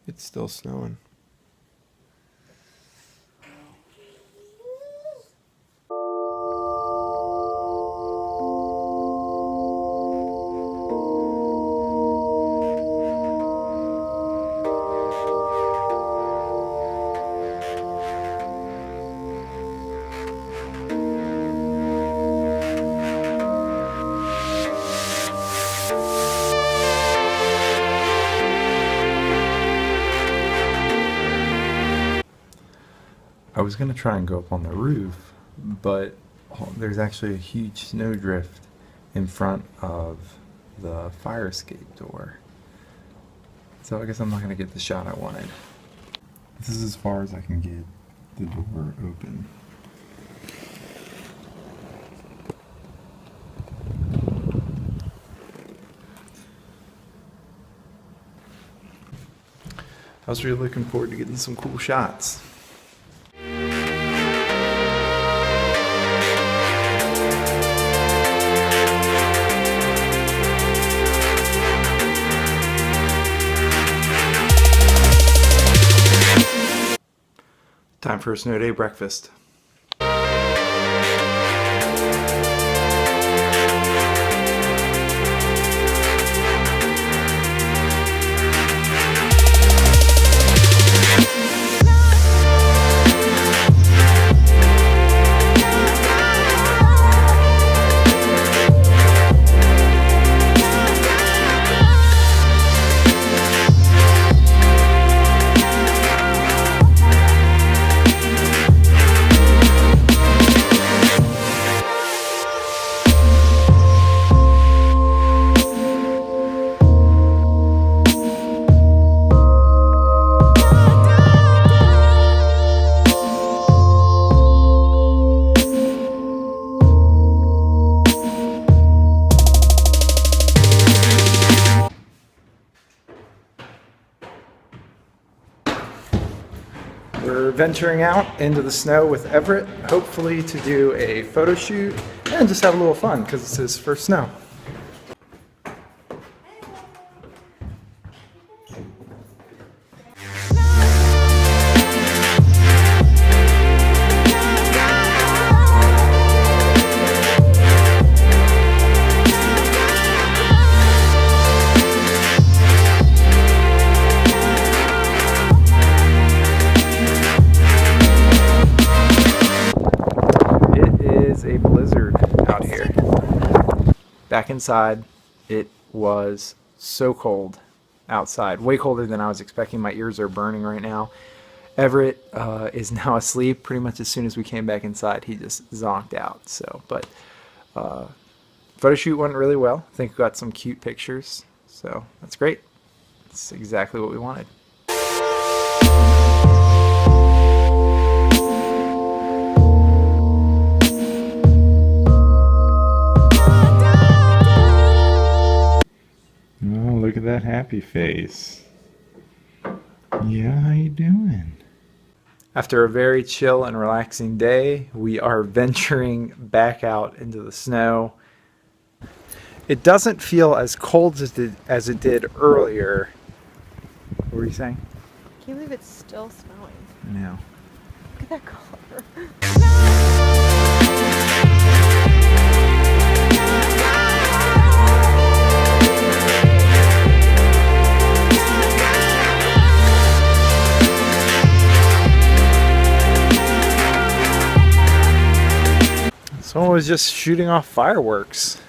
It's still snowing. I was going to try and go up on the roof, but there's actually a huge snowdrift in front of the fire escape door. So I guess I'm not going to get the shot I wanted. This is as far as I can get the door open. I was really looking forward to getting some cool shots. Time for a snow day breakfast. We're venturing out into the snow with Everett, hopefully to do a photo shoot and just have a little fun because it's his first snow. A blizzard out here. Back inside, it was so cold outside, way colder than I was expecting. My ears are burning right now. Everett is now asleep. Pretty much as soon as we came back inside, he just zonked out. So, but photo shoot went really well. I think we got some cute pictures, so that's great. It's exactly what we wanted. Look at that happy face. Yeah, how you doing? After a very chill and relaxing day, we are venturing back out into the snow. It doesn't feel as cold as it did earlier. What were you saying? I can't believe it's still snowing. I know. Look at that color. Someone was just shooting off fireworks.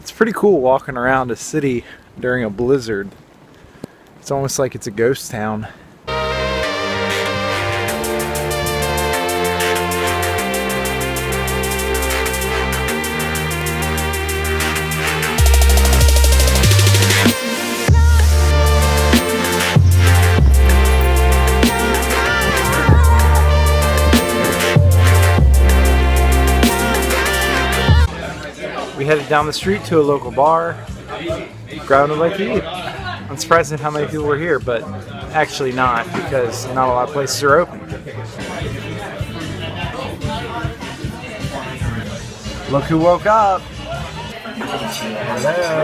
It's pretty cool walking around a city during a blizzard. It's almost like it's a ghost town. We headed down the street to a local bar, grabbing a bite to eat. I'm surprised at how many people were here, but actually not, because not a lot of places are open. Look who woke up. Hello.